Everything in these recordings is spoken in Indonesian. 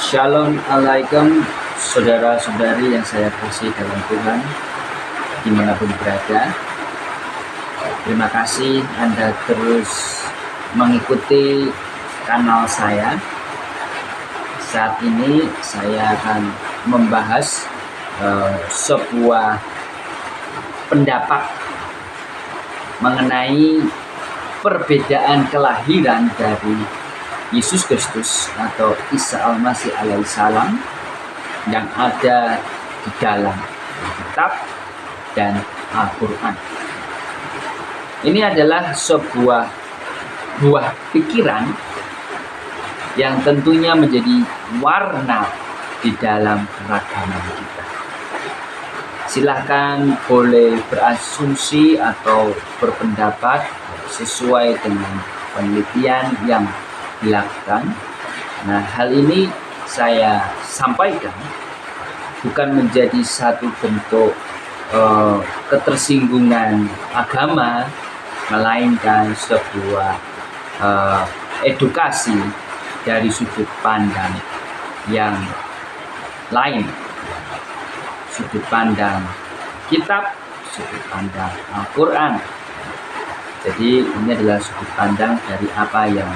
Shalom alaikum saudara-saudari yang saya kasih dalam Tuhan dimanapun berada. Terima kasih Anda terus mengikuti kanal saya. Saat ini saya akan membahas sebuah pendapat mengenai perbedaan kelahiran dari Yesus Kristus atau Isa Al-Masih alaihissalam yang ada di dalam Alkitab dan Al-Quran. Ini adalah sebuah buah pikiran yang tentunya menjadi warna di dalam keragaman kita. Silahkan boleh berasumsi atau berpendapat sesuai dengan penelitian yang dilakukan. Nah, hal ini saya sampaikan bukan menjadi satu bentuk ketersinggungan agama, melainkan sebuah edukasi dari sudut pandang yang lain, sudut pandang kitab, sudut pandang Al-Quran. Jadi ini adalah sudut pandang dari apa yang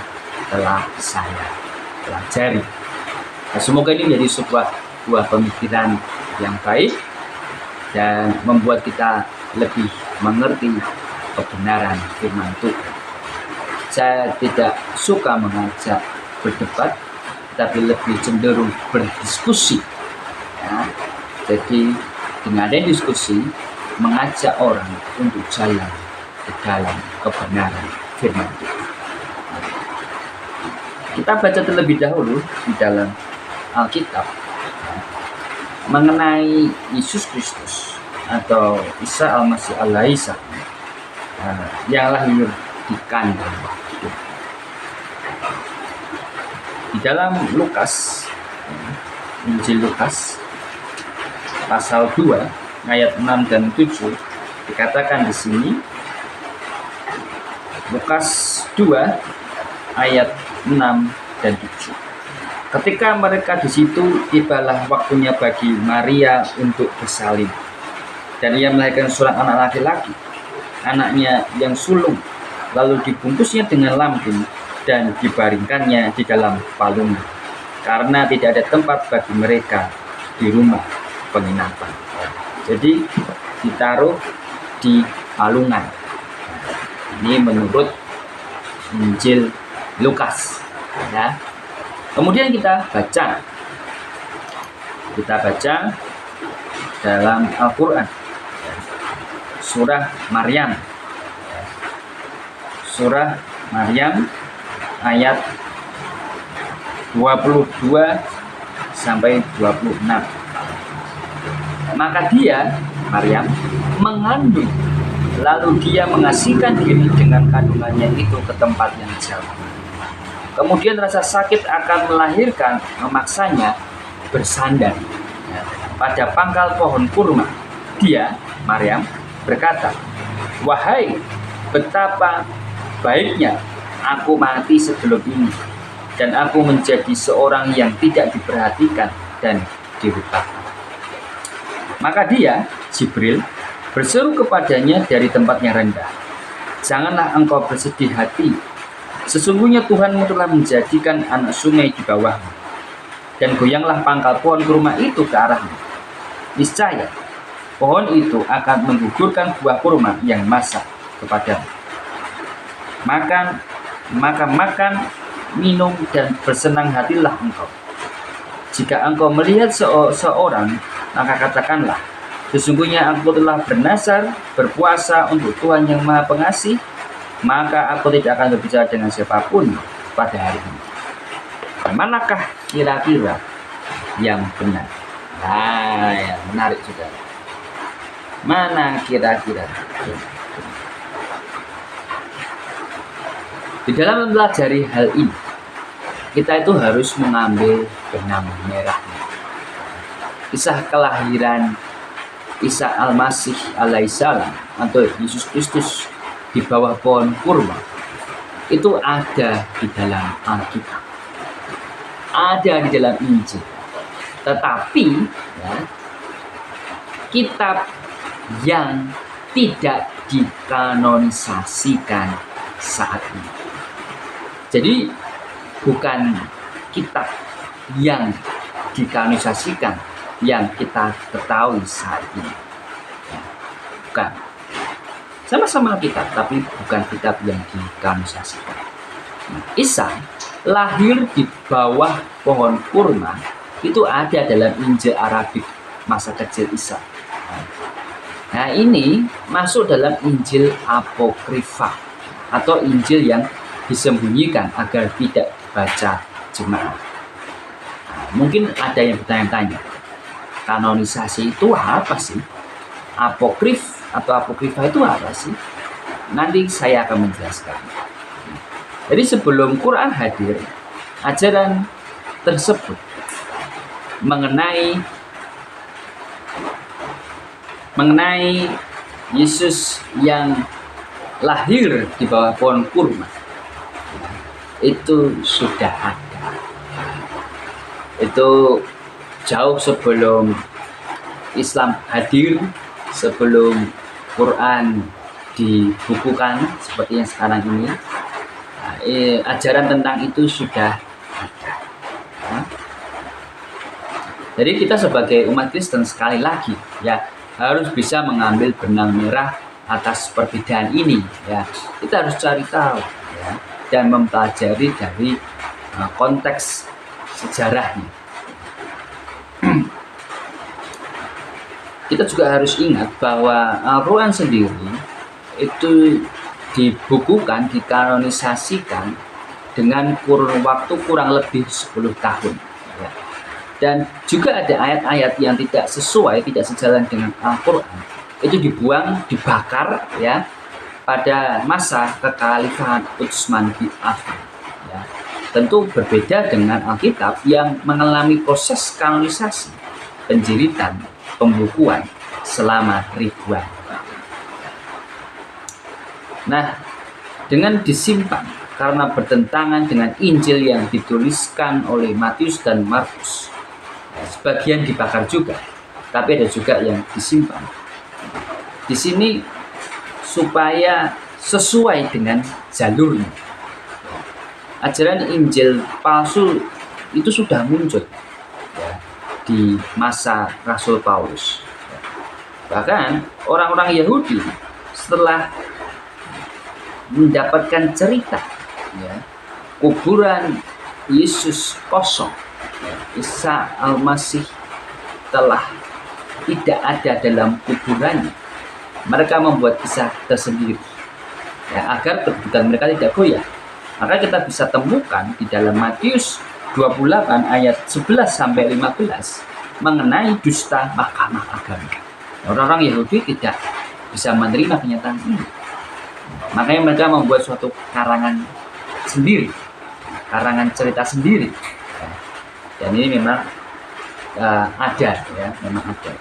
telah saya pelajari. Nah, semoga ini menjadi sebuah pemikiran yang baik dan membuat kita lebih mengerti kebenaran firman Tuhan. Saya tidak suka mengajak berdebat, tapi lebih cenderung berdiskusi. Ya, jadi dengan ada diskusi, mengajak orang untuk jalan ke dalam kebenaran firman Tuhan. Kita baca terlebih dahulu di dalam Alkitab mengenai Yesus Kristus atau Isa Al-Masih alaihissalam yang lahir di kandang. Di dalam Lukas, Injil Lukas pasal 2 ayat 6 dan 7 dikatakan di sini. Lukas 2 ayat 6 dan 7. Ketika mereka di situ, tibalah waktunya bagi Maria untuk bersalin. Dan ia melahirkan seorang anak laki-laki, anaknya yang sulung, lalu dibungkusnya dengan lampin dan dibaringkannya di dalam palungan, karena tidak ada tempat bagi mereka di rumah penginapan. Jadi ditaruh di palungan. Ini menurut Injil Lukas, ya. Kemudian kita baca dalam Al-Quran surah Maryam ayat 22 sampai 26. Maka dia, Maryam, mengandung, lalu dia mengasihkan diri dengan kandungannya itu ke tempat yang jauh. Kemudian rasa sakit akan melahirkan memaksanya bersandar pada pangkal pohon kurma. Dia, Maryam, berkata, "Wahai, betapa baiknya aku mati sebelum ini, dan aku menjadi seorang yang tidak diperhatikan dan dilupakan." Maka dia, Jibril, berseru kepadanya dari tempat yang rendah, "Janganlah engkau bersedih hati. Sesungguhnya Tuhanmu telah menjadikan anak sungai di bawahmu." Dan goyanglah pangkal pohon kurma itu ke arahmu. Niscaya pohon itu akan menggugurkan buah kurma yang masak kepadamu. Makan, minum, dan bersenang hatilah engkau. Jika engkau melihat seorang, maka katakanlah, "Sesungguhnya aku telah bernazar, berpuasa untuk Tuhan yang Maha Pengasih, maka aku tidak akan berbicara dengan siapapun pada hari ini." Manakah kira-kira yang benar? Nah, ya, menarik juga. Mana kira-kira? Di dalam mempelajari hal ini, kita itu harus mengambil benang merahnya. Kisah kelahiran Isa Al-Masih alaihissalam atau Yesus Kristus di bawah pohon kurma itu ada di dalam Alkitab. ada di dalam Injil. Tetapi ya, kitab yang tidak dikanonisasikan saat ini. Jadi bukan kitab yang dikanonisasikan yang kita ketahui saat ini. Ya, bukan. Sama-sama kitab, tapi bukan kitab yang dikanonisasikan. Isa lahir di bawah pohon kurma itu ada dalam Injil Arabik masa kecil Isa. Nah, ini masuk dalam Injil Apokrifa atau Injil yang disembunyikan agar tidak dibaca jemaat. Nah, mungkin ada yang bertanya-tanya, kanonisasi itu apa sih? Apokrif atau Apokrifa itu apa sih? Nanti saya akan menjelaskan. Jadi sebelum Quran hadir, ajaran tersebut mengenai Yesus yang lahir di bawah pohon kurma itu sudah ada. Itu jauh sebelum Islam hadir, sebelum Quran dibukukan seperti yang sekarang ini. Ajaran tentang itu sudah ada. Jadi kita sebagai umat Kristen sekali lagi ya harus bisa mengambil benang merah atas perbedaan ini ya. Kita harus cari tahu ya, dan mempelajari dari konteks sejarahnya. Kita juga harus ingat bahwa Al-Quran sendiri itu dibukukan, dikanonisasikan dengan kurun waktu kurang lebih 10 tahun ya. Dan juga ada ayat-ayat yang tidak sesuai, tidak sejalan dengan Al-Quran, itu dibuang, dibakar ya pada masa kekhalifahan Utsman bin Affan ya. Tentu berbeda dengan Alkitab yang mengalami proses kanonisasi, penjiritan, pembukuan selama ribuan. Nah, dengan disimpan karena bertentangan dengan Injil yang dituliskan oleh Matius dan Markus, sebagian dibakar juga, tapi ada juga yang disimpan. Di sini supaya sesuai dengan jalurnya. Ajaran Injil palsu itu sudah muncul ya, di masa Rasul Paulus. Bahkan orang-orang Yahudi setelah mendapatkan cerita ya, kuburan Yesus kosong, ya, Isa Al-Masih telah tidak ada dalam kuburannya, mereka membuat kisah tersendiri ya, agar kedudukan mereka tidak goyah. Maka kita bisa temukan di dalam Matius 28 ayat 11 sampai 15 mengenai dusta mahkamah agama. Orang-orang Yahudi tidak bisa menerima kenyataan ini. Makanya mereka membuat suatu karangan sendiri, karangan cerita sendiri. Dan ini memang ada ya, memang ada.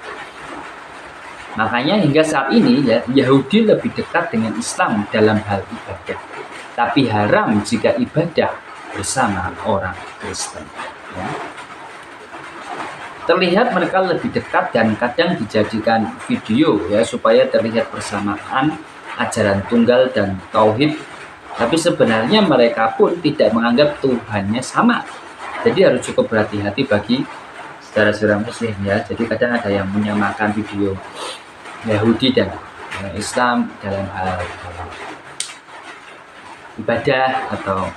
Makanya hingga saat ini ya, Yahudi lebih dekat dengan Islam dalam hal ibadah, tapi haram jika ibadah bersama orang Kristen ya. Terlihat mereka lebih dekat dan kadang dijadikan video ya supaya terlihat persamaan ajaran tunggal dan tauhid, tapi sebenarnya mereka pun tidak menganggap Tuhannya sama. Jadi harus cukup berhati-hati bagi saudara-saudara muslim ya. Jadi kadang ada yang menyamakan video Yahudi dan Islam dalam hal ibadah atau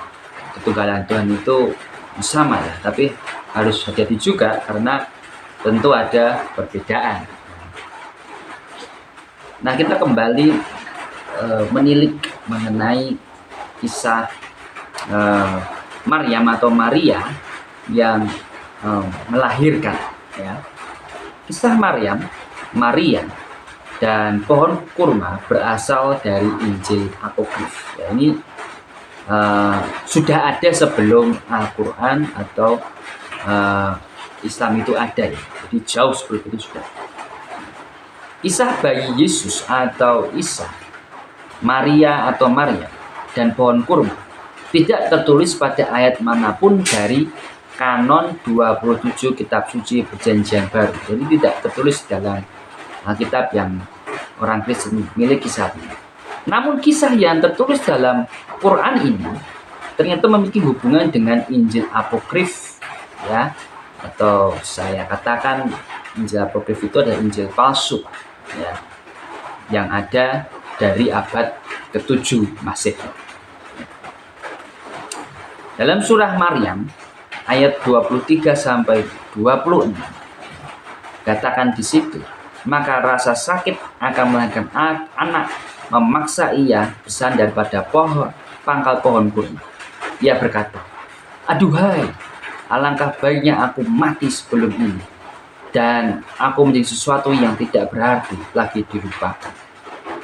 ketunggalan Tuhan itu sama ya, tapi harus hati-hati juga karena tentu ada perbedaan. Nah, kita kembali menilik mengenai kisah Maryam atau Maria yang melahirkan ya. Kisah Maria dan pohon kurma berasal dari Injil Apokrif ya. Ini sudah ada sebelum Al-Quran atau Islam itu ada ya. Jadi jauh sebelum itu sudah. Kisah bayi Yesus atau Isa, Maria atau Maryam, dan pohon kurma tidak tertulis pada ayat manapun dari kanon 27 kitab suci perjanjian baru. Jadi tidak tertulis dalam Alkitab yang orang Kristen miliki saat ini. Namun kisah yang tertulis dalam Quran ini ternyata memiliki hubungan dengan Injil apokrif, ya, atau saya katakan Injil apokrif itu adalah Injil palsu, ya, yang ada dari abad ke-7 Masehi. Dalam surah Maryam ayat 23 sampai 26 katakan di situ, maka rasa sakit akan melahirkan anak, memaksa ia bersandar pada pangkal pohon kurma. Ia berkata, aduhai, alangkah baiknya aku mati sebelum ini, dan aku menjadi sesuatu yang tidak berarti lagi dilupakan.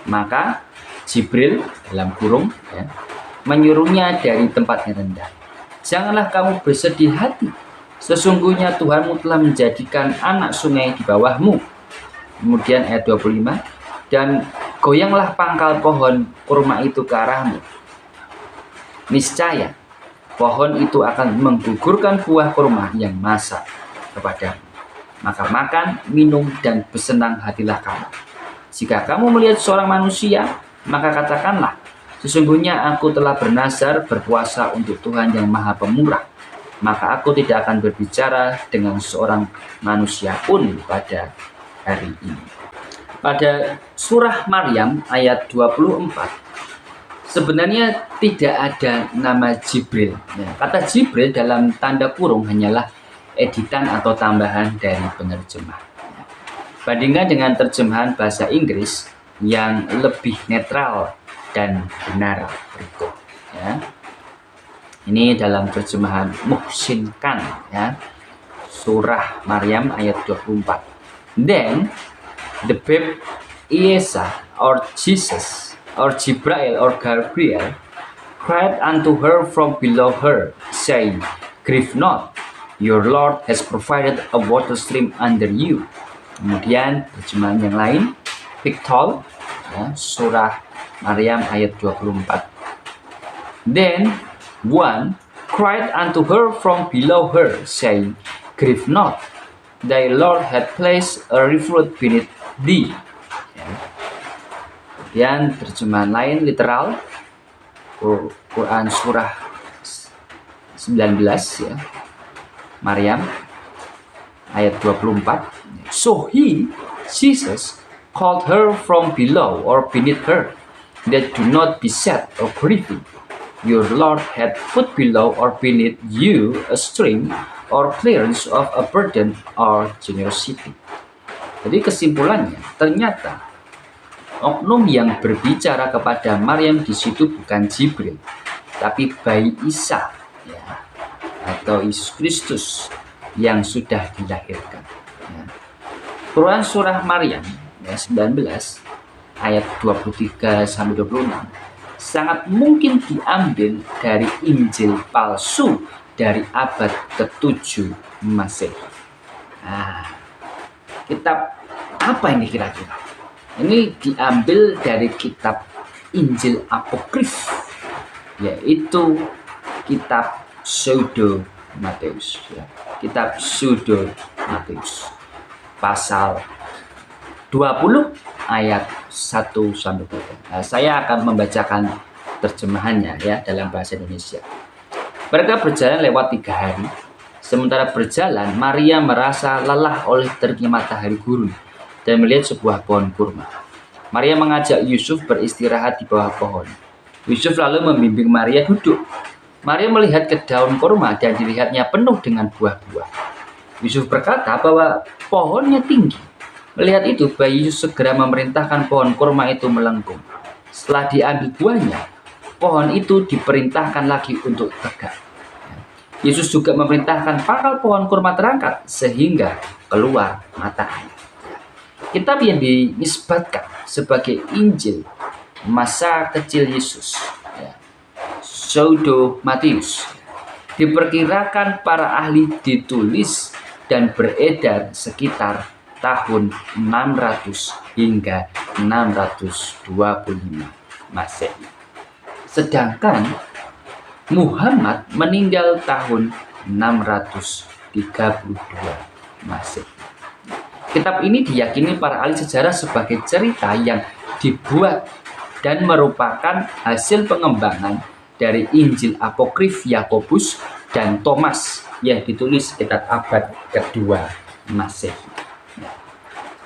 Maka Jibril dalam kurung, ya, menyuruhnya dari tempat yang rendah. Janganlah kamu bersedih hati, sesungguhnya Tuhanmu telah menjadikan anak sungai di bawahmu. Kemudian ayat 25, dan goyanglah pangkal pohon kurma itu ke arahmu. Niscaya pohon itu akan menggugurkan buah kurma yang masak kepadamu. Maka makan, minum, dan bersenang hatilah kamu. Jika kamu melihat seorang manusia, maka katakanlah, sesungguhnya aku telah bernazar berpuasa untuk Tuhan yang Maha Pemurah. Maka aku tidak akan berbicara dengan seorang manusia pun pada hari ini. Pada surah Maryam ayat 24, sebenarnya tidak ada nama Jibril. Kata Jibril dalam tanda kurung hanyalah editan atau tambahan dari penerjemah. Bandingkan dengan terjemahan bahasa Inggris yang lebih netral dan benar berikut, ya. Ini dalam terjemahan Muhsin Khan, ya, surah Maryam ayat 24. Then the babe Isa or Jesus or Jibril or Gabriel cried unto her from below her, saying, grieve not, your Lord has provided a water stream under you. Kemudian terjemahan yang lain, Piktol, ya, surah Maryam ayat 24. Then one cried unto her from below her, saying, grieve not, thy Lord hath placed a refuge beneath thee. Kemudian terjemahan lain literal, Quran surah 19, ya, Maryam ayat 24. So he, Jesus, called her from below or beneath her, that do not be sad or grieving. Your Lord hath put below or beneath you a stream or clearance of a burden or generosity. Jadi kesimpulannya, ternyata oknum yang berbicara kepada Maryam di situ bukan Jibril, tapi bayi Isa, ya, atau Yesus Kristus yang sudah dilahirkan. Ya. Quran surah Maryam, ya, 19 ayat 23 sampai 26 sangat mungkin diambil dari Injil palsu dari abad ke-7 Masehi. Nah, kitab apa ini kira-kira? Ini diambil dari kitab Injil apokrif, yaitu kitab Pseudo Matius, ya. Kitab Pseudo Matius pasal 20 ayat 1 sampai 3. Nah, saya akan membacakan terjemahannya, ya, dalam bahasa Indonesia. Mereka berjalan lewat 3 hari. Sementara berjalan, Maria merasa lelah oleh teriknya matahari gurun dan melihat sebuah pohon kurma. Maria mengajak Yusuf beristirahat di bawah pohon. Yusuf lalu membimbing Maria duduk. Maria melihat ke daun kurma dan dilihatnya penuh dengan buah-buah. Yusuf berkata bahwa pohonnya tinggi. Melihat itu, bayi Yusuf segera memerintahkan pohon kurma itu melengkung. Setelah diambil buahnya, pohon itu diperintahkan lagi untuk tegak. Yesus juga memerintahkan pangkal pohon kurma terangkat sehingga keluar mata air. Kitab yang dinisbatkan sebagai Injil masa kecil Yesus, ya, Pseudo Matius, diperkirakan para ahli ditulis dan beredar sekitar tahun 600 hingga 625 Masehi. Sedangkan Muhammad meninggal tahun 632 Masehi. Kitab ini diyakini para ahli sejarah sebagai cerita yang dibuat dan merupakan hasil pengembangan dari Injil apokrif Yakobus dan Thomas yang ditulis sekitar abad kedua Masehi.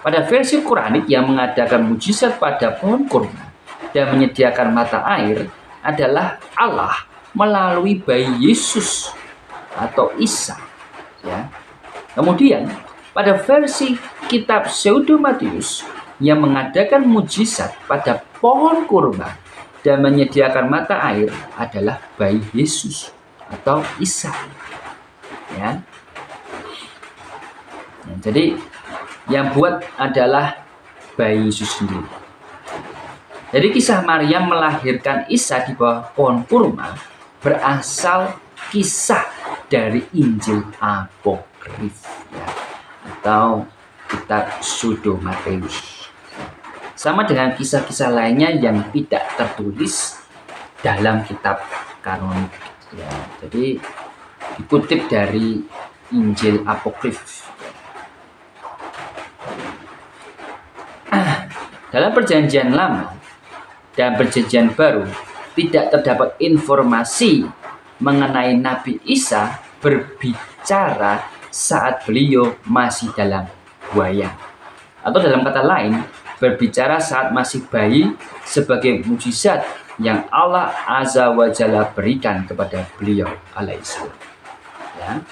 Pada versi Quranik yang mengadakan mujizat pada pohon kurma dan menyediakan mata air adalah Allah melalui bayi Yesus atau Isa. Ya. Kemudian pada versi kitab Pseudo Matius yang mengadakan mujizat pada pohon kurma dan menyediakan mata air adalah bayi Yesus atau Isa. Ya. Jadi yang buat adalah bayi Yesus sendiri. Jadi kisah Maryam melahirkan Isa di bawah pohon kurma berasal kisah dari Injil apokrif, ya, atau kitab Pseudo Matius. Sama dengan kisah-kisah lainnya yang tidak tertulis dalam kitab kanonik. Ya, jadi dikutip dari Injil apokrif. Dalam Perjanjian Lama dan Perjanjian Baru tidak terdapat informasi mengenai Nabi Isa berbicara saat beliau masih dalam buaya, atau dalam kata lain berbicara saat masih bayi sebagai mukjizat yang Allah Azza wa Jalla berikan kepada beliau alaihissalam. Ya.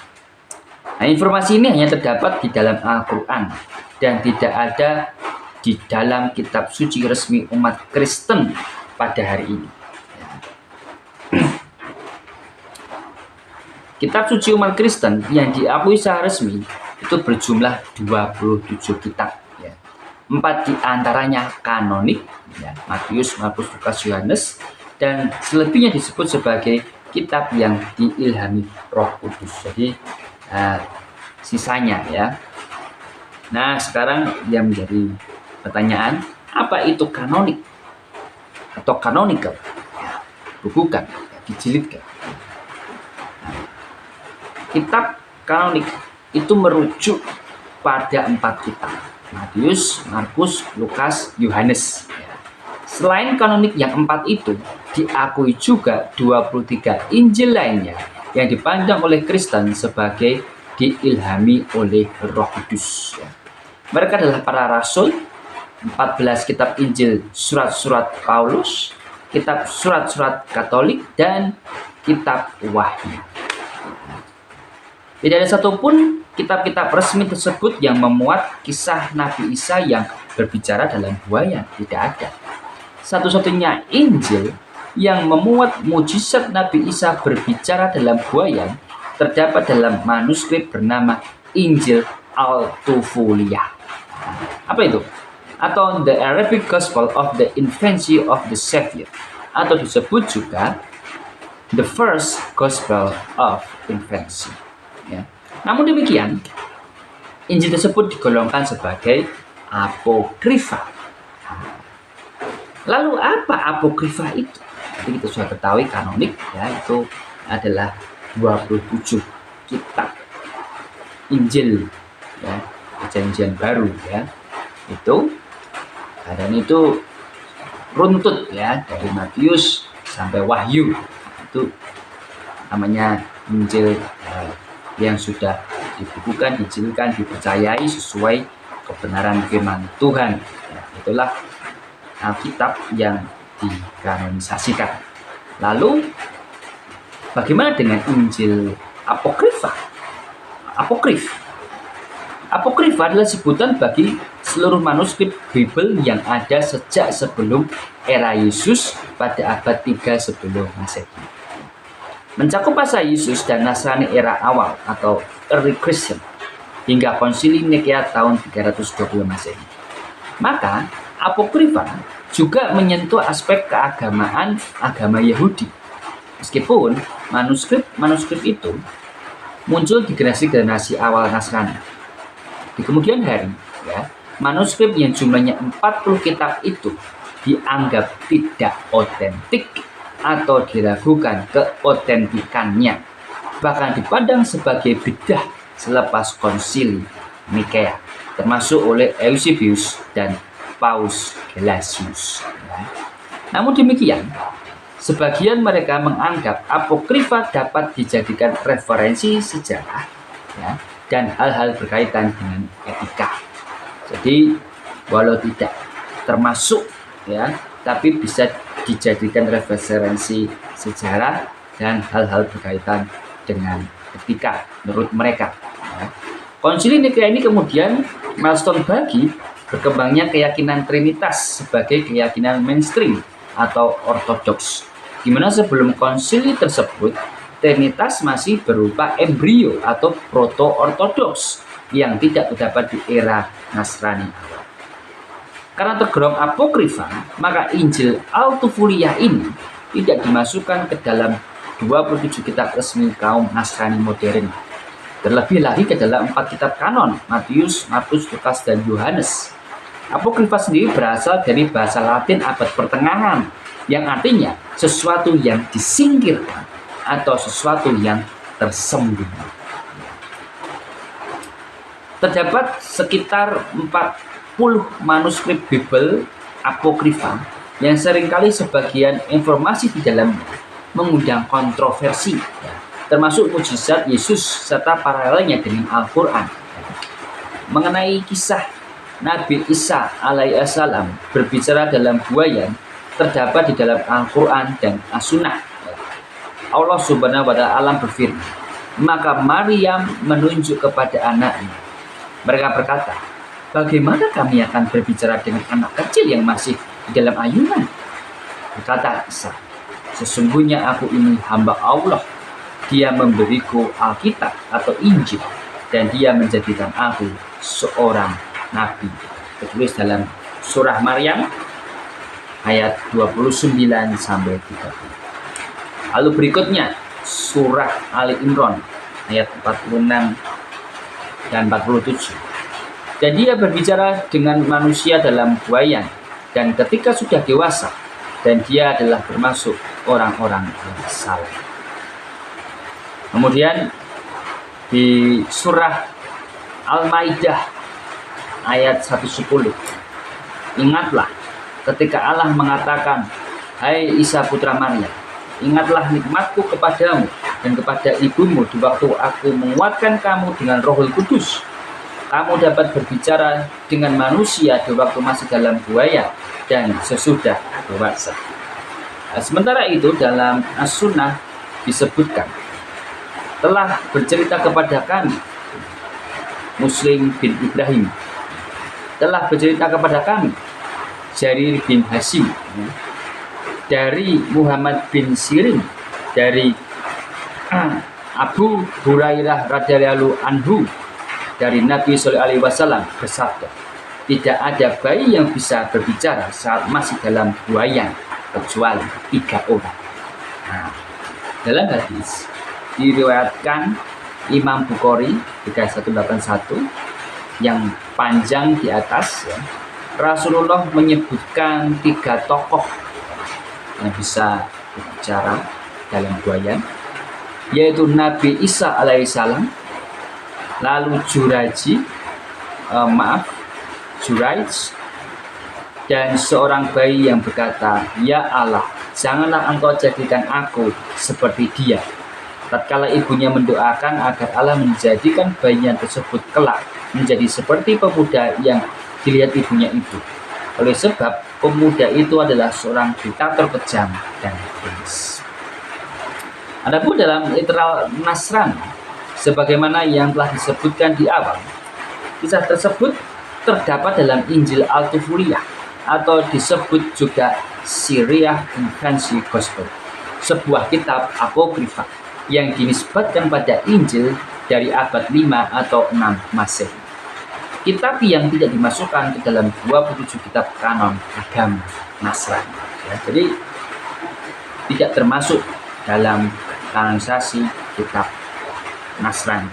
Nah, informasi ini hanya terdapat di dalam Al-Quran dan tidak ada di dalam kitab suci resmi umat Kristen pada hari ini. Kitab suci umat Kristen yang diakui secara resmi itu berjumlah 27 kitab. Ya. 4 di antaranya kanonik, ya, Matius, Markus, Lukas, Yohanes, dan selebihnya disebut sebagai kitab yang diilhami Roh Kudus. Jadi sisanya, ya. Nah, sekarang yang menjadi pertanyaan, apa itu kanonik atau canonical? Bukan, dijilidkan. Kitab kanonik itu merujuk pada 4 kitab: Matius, Markus, Lukas, Yohanes. Selain kanonik yang 4 itu, diakui juga 23 Injil lainnya yang dipandang oleh Kristen sebagai diilhami oleh Roh Kudus. Mereka adalah para rasul, 14 kitab Injil, surat-surat Paulus, kitab surat-surat Katolik, dan kitab Wahyu. Tidak ada satupun kitab-kitab resmi tersebut yang memuat kisah Nabi Isa yang berbicara dalam buaya. Tidak ada. Satu-satunya Injil yang memuat mujizat Nabi Isa berbicara dalam buaya terdapat dalam manuskrip bernama Injil Al-Tufuliah. Apa itu? Atau The Arabic Gospel of the Infancy of the Savior, atau disebut juga The First Gospel of Infancy. Ya. Namun demikian, Injil tersebut digolongkan sebagai apokrifa. Lalu apa apokrifa itu? Jadi kita sudah ketahui kanonik, ya, itu adalah 27 kitab Injil, ya, Perjanjian Baru, ya. Dan itu runtut, ya, dari Matius sampai Wahyu. Itu namanya Injil yang sudah dibukukan, diinjilkan, dipercayai sesuai kebenaran firman Tuhan. Ya, itulah Alkitab yang dikanonisasikan. Lalu bagaimana dengan Injil apokrifa? Apokrifa adalah sebutan bagi seluruh manuskrip Bible yang ada sejak sebelum era Yesus pada abad 3 sebelum Masehi. Mencakup masa Yesus dan Nasrani era awal atau early Christian hingga Konsili Nikea tahun 320 Masehi. Maka apokrifa juga menyentuh aspek keagamaan agama Yahudi. Meskipun manuskrip itu muncul di generasi awal Nasrani. Di kemudian hari, ya, manuskrip yang jumlahnya 40 kitab itu dianggap tidak otentik atau diragukan keotentikannya bahkan dipandang sebagai bidah selepas konsili Nikea, termasuk oleh Eusebius dan Paus Gelasius. Namun demikian, sebagian mereka menganggap apokrifa dapat dijadikan referensi sejarah, dan hal-hal berkaitan dengan etika. Jadi walau tidak termasuk, tapi bisa dijadikan referensi sejarah dan hal-hal berkaitan dengan etika menurut mereka. Konsili Nikea ini kemudian milestone bagi berkembangnya keyakinan Trinitas sebagai keyakinan mainstream atau ortodoks, di mana sebelum konsili tersebut Trinitas masih berupa embrio atau proto-ortodoks yang tidak terdapat di era Nasrani. Karena tergolong apokrifa, maka Injil Altuvuliah ini tidak dimasukkan ke dalam 27 kitab resmi kaum Nasrani modern. Terlebih lagi ke dalam 4 kitab kanon, Matius, Markus, Lukas, dan Yohanes. Apokrifa sendiri berasal dari bahasa Latin abad pertengahan, yang artinya sesuatu yang disingkirkan atau sesuatu yang tersembunyi. Terdapat sekitar 40 manuskrip Bible apokrifa yang seringkali sebagian informasi di dalamnya mengundang kontroversi, termasuk mukjizat Yesus serta paralelnya dengan Al-Quran. Mengenai kisah Nabi Isa alaihissalam berbicara dalam buaya terdapat di dalam Al-Quran dan As-Sunnah. Allah Subhanahu wa Ta'ala berfirman, maka Maryam menunjuk kepada anaknya. Mereka berkata, bagaimana kami akan berbicara dengan anak kecil yang masih di dalam ayunan? Berkata Isa, sesungguhnya aku ini hamba Allah. Dia memberiku Alkitab atau Injil, dan dia menjadikan aku seorang nabi. Tertulis dalam surah Maryam ayat 29 sampai 30. Lalu berikutnya surah Ali Imran ayat 46 dan 47. Dan dia berbicara dengan manusia dalam buayan, dan ketika sudah dewasa, dan dia adalah termasuk orang-orang yang salah. Kemudian di surah Al-Maidah ayat 110, ingatlah ketika Allah mengatakan, hai Isa putra Maryam, ingatlah nikmatku kepadamu dan kepada ibumu di waktu aku menguatkan kamu dengan Rohul Kudus. Kamu dapat berbicara dengan manusia di waktu masih dalam buaya dan sesudah dewasa. Sementara itu dalam As-Sunnah disebutkan, telah bercerita kepada kami Muslim bin Ibrahim, telah bercerita kepada kami Jarir bin Hasim, dari Muhammad bin Sirin, dari Abu Hurairah radhiyallahu anhu, dari Nabi sallallahu alaihi wasallam bersabda, tidak ada bayi yang bisa berbicara saat masih dalam buayan kecuali 3 orang. Dalam hadis diriwayatkan Imam Bukhari 3181 yang panjang di atas, Rasulullah menyebutkan 3 tokoh yang bisa berbicara dalam buayan, yaitu Nabi Isa alaihissalam, lalu Juraij, dan seorang bayi yang berkata, ya Allah, janganlah engkau jadikan aku seperti dia. Tatkala ibunya mendoakan agar Allah menjadikan bayinya tersebut kelak menjadi seperti pemuda yang dilihat ibunya itu. Oleh sebab pemuda itu adalah seorang diktator kejam dan bengis. Adapun dalam literal Nasrani, sebagaimana yang telah disebutkan di awal, kisah tersebut terdapat dalam Injil Altuvuliah atau disebut juga Syriac Infancy Gospel, sebuah kitab apokrifa yang dinisbatkan pada Injil dari abad 5 atau 6 Masehi. Kitab yang tidak dimasukkan ke dalam 27 kitab kanon agama Nasrani. Jadi tidak termasuk dalam kanonisasi kitab Nasrani.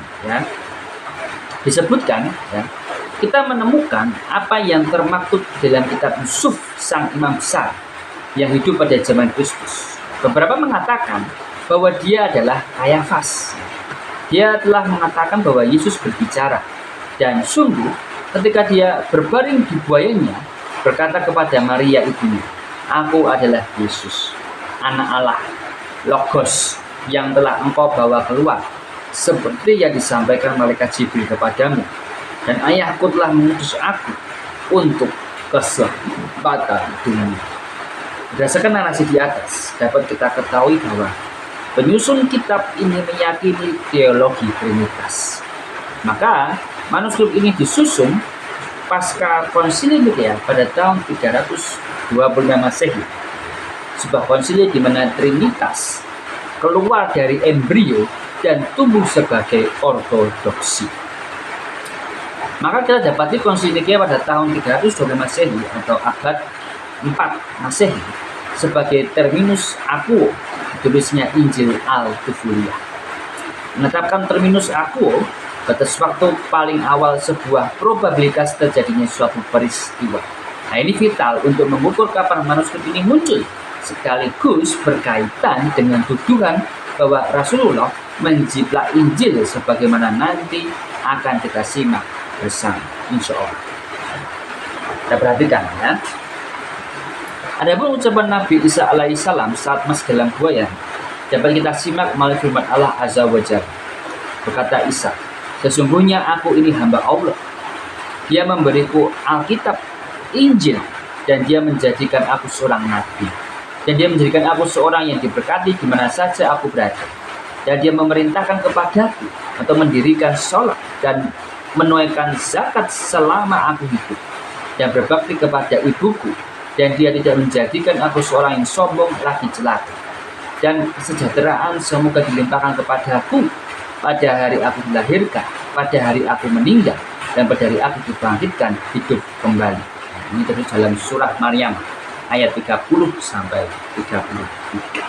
Disebutkan, kita menemukan apa yang termaktub dalam kitab Yusuf sang imam besar yang hidup pada zaman Kristus. Beberapa mengatakan bahwa dia adalah Kayafas. Dia telah mengatakan bahwa Yesus berbicara, dan sungguh ketika dia berbaring di buayanya, berkata kepada Maria ibunya, "Aku adalah Yesus, anak Allah, Logos, yang telah engkau bawa keluar, seperti yang disampaikan malaikat Jibril kepadamu. Dan ayahku telah mengutus aku untuk keselamatan dunia." Berdasarkan narasi di atas, dapat kita ketahui bahwa penyusun kitab ini meyakini teologi Trinitas. Maka manuskrip ini disusun pasca Konsili Nikea pada tahun 325 Masehi. Sebuah konsili di mana Trinitas keluar dari embrio dan tumbuh sebagai ortodoksi. Maka kita dapati Konsili Nikea pada tahun 325 Masehi atau abad 4 Masehi sebagai terminus aquo, tulisnya Injil Al-Tufuliyah. Menetapkan terminus aquo batas waktu paling awal sebuah probabilitas terjadinya suatu peristiwa. Nah, ini vital untuk mengukur kapan manuskrip ini muncul, sekaligus berkaitan dengan tuduhan bahwa Rasulullah menjiplak Injil sebagaimana nanti akan kita simak bersama, insya Allah. Kita perhatikan ya. Adapun ucapan Nabi Isa alaihissalam saat masih dalam buaya dapat kita simak melalui firman Allah Azza wa Jalla. Berkata Isa, "Sesungguhnya aku ini hamba Allah. Dia memberiku Alkitab, Injil, dan dia menjadikan aku seorang nabi. Dan dia menjadikan aku seorang yang diberkati di mana saja aku berada. Dan dia memerintahkan kepadaku untuk mendirikan sholat dan menunaikan zakat selama aku hidup, dan berbakti kepada ibuku. Dan dia tidak menjadikan aku seorang yang sombong lagi celaka. Dan kesejahteraan semoga dilimpahkan kepadaku pada hari aku dilahirkan, pada hari aku meninggal, dan pada hari aku dibangkitkan hidup kembali." Ini terus dalam surah Maryam ayat 30 sampai 33.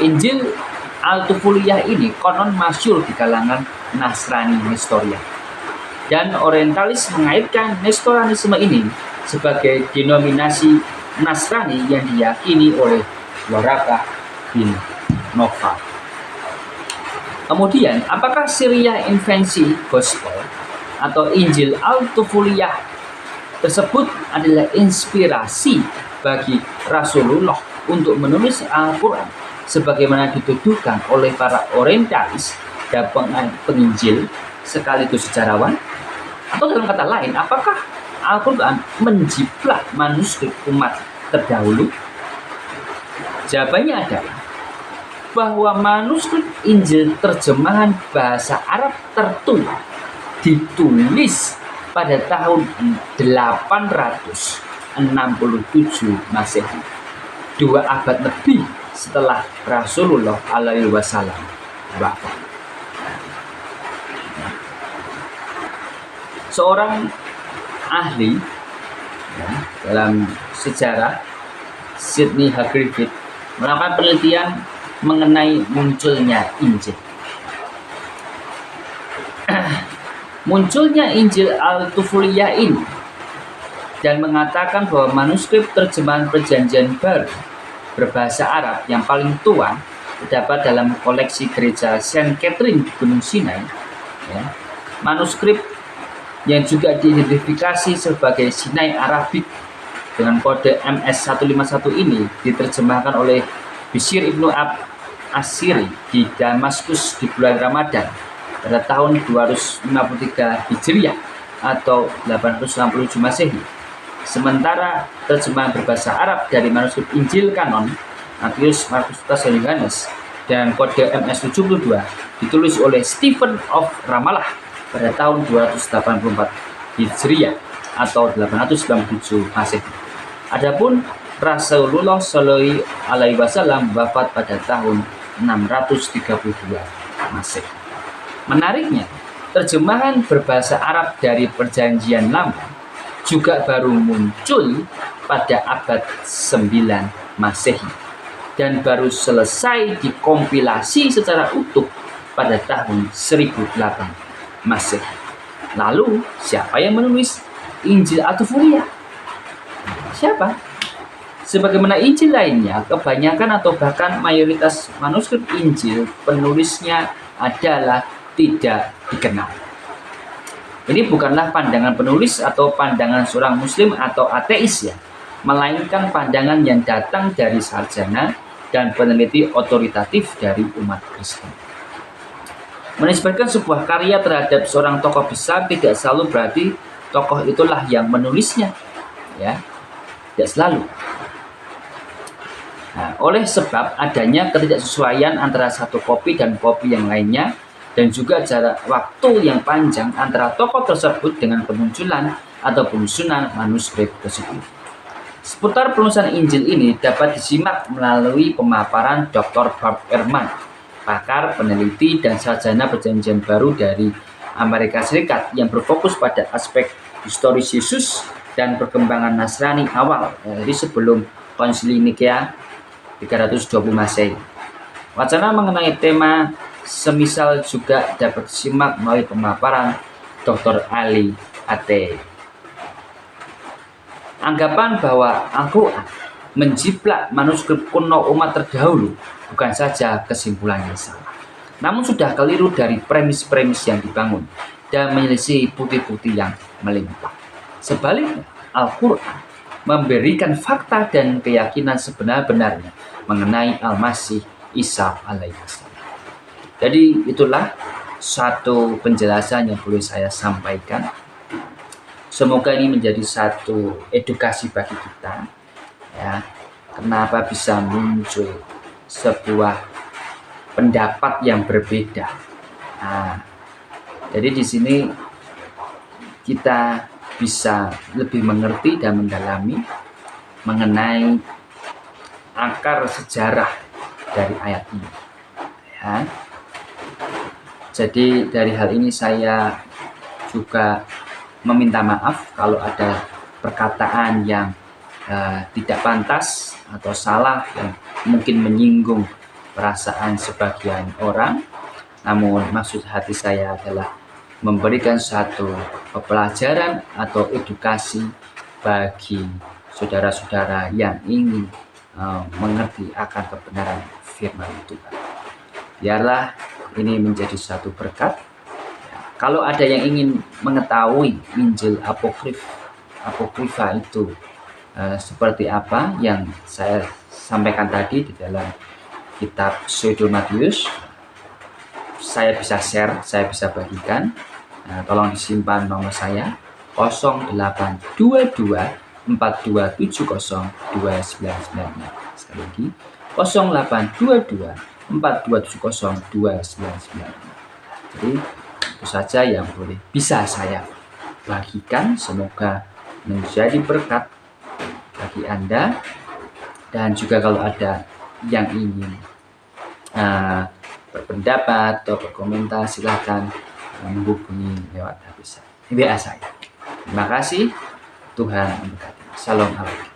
Injil Al-Tufuliyah ini konon masyhur di kalangan Nasrani Nestoria. Dan orientalis mengaitkan Nestoranisme ini sebagai denominasi Nasrani yang diyakini oleh Warakah bin Nawfal. Kemudian, apakah Syria Invensi Gospel atau Injil Al-Tufuliyah tersebut adalah inspirasi bagi Rasulullah untuk menulis Al-Quran sebagaimana dituduhkan oleh para orientalis dan penginjil sekaligus sejarawan? Atau dalam kata lain, apakah Al-Quran menjiplak manuskrip umat terdahulu? Jawabannya adalah bahwa manuskrip Injil terjemahan bahasa Arab tertua ditulis pada tahun 867 Masehi, 2 abad lebih setelah Rasulullah alaihi wasallam wafat. Seorang ahli ya, dalam sejarah, Sidney H. Griffith, melakukan penelitian mengenai munculnya Injil. Munculnya Injil Al-Tufuliyah ini dan mengatakan bahwa manuskrip terjemahan Perjanjian Baru berbahasa Arab yang paling tua terdapat dalam koleksi gereja Saint Catherine di Gunung Sinai. Ya. Manuskrip yang juga diidentifikasi sebagai Sinai Arabik dengan kode MS151 ini diterjemahkan oleh Bishr Ibnu Asiri di Damaskus di bulan Ramadan pada tahun 253 Hijriah atau 867 Masehi. Sementara terjemahan berbahasa Arab dari manuskrip Injil kanon Matius, Markus, Lukas, dan Yohanes dan kode MS72 ditulis oleh Stephen of Ramallah pada tahun 284 Hijriah atau 897 Masehi. Adapun Rasulullah Shallallahu Alaihi Wasallam wafat pada tahun 632 Masehi. Menariknya, terjemahan berbahasa Arab dari Perjanjian Lama juga baru muncul pada abad 9 Masehi dan baru selesai dikompilasi secara utuh pada tahun 1008 Masehi. Lalu, siapa yang menulis Injil Al-Tufuliyah? Siapa? Sebagaimana Injil lainnya, kebanyakan atau bahkan mayoritas manuskrip Injil penulisnya adalah tidak dikenal. Ini bukanlah pandangan penulis atau pandangan seorang muslim atau ateis ya, melainkan pandangan yang datang dari sarjana dan peneliti otoritatif dari umat Kristen. Menisbatkan sebuah karya terhadap seorang tokoh besar tidak selalu berarti tokoh itulah yang menulisnya, ya, tidak selalu. Nah, oleh sebab adanya ketidaksesuaian antara satu kopi dan kopi yang lainnya, dan juga jarak waktu yang panjang antara tokoh tersebut dengan pemunculan atau penyusunan manuskrip tersebut. Seputar penulisan Injil ini dapat disimak melalui pemaparan Dr. Bob Ehrman, pakar, peneliti, dan sarjana Perjanjian Baru dari Amerika Serikat yang berfokus pada aspek historis Yesus dan perkembangan Nasrani awal, dari sebelum Konsili Nikea 320 Masehi. Wacana mengenai tema semisal juga dapat disimak melalui pemaparan Dr. Ali Ate. Anggapan bahwa Al-Quran menjiplak manuskrip kuno umat terdahulu bukan saja kesimpulannya salah, namun sudah keliru dari premis-premis yang dibangun dan menyelisih bukti-bukti yang melimpah. Sebaliknya, Al-Quran memberikan fakta dan keyakinan sebenar-benarnya mengenai Al-Masih Isa alaihissalam. Jadi itulah satu penjelasan yang boleh saya sampaikan. Semoga ini menjadi satu edukasi bagi kita, ya. Kenapa bisa muncul sebuah pendapat yang berbeda? Nah, jadi di sini kita bisa lebih mengerti dan mendalami mengenai akar sejarah dari ayat ini, ya. Jadi dari hal ini saya juga meminta maaf kalau ada perkataan yang tidak pantas atau salah yang mungkin menyinggung perasaan sebagian orang. Namun maksud hati saya adalah memberikan satu pelajaran atau edukasi bagi saudara-saudara yang ingin mengerti akan kebenaran firman Tuhan. Biarlah ini menjadi satu berkat. Kalau ada yang ingin mengetahui Injil Apokrifa itu seperti apa yang saya sampaikan tadi di dalam kitab Pseudo Matius, saya bisa share, saya bisa bagikan. Tolong disimpan nomor saya 0822 4270 2996. Sekali lagi 0822 4270 2996. Jadi itu saja yang bisa saya bagikan. Semoga menjadi berkat bagi Anda, dan juga kalau ada yang ingin berpendapat atau berkomentar, silahkan menghubungi lewat WA saya. Terima kasih, Tuhan memberkati. Shalom alaikum.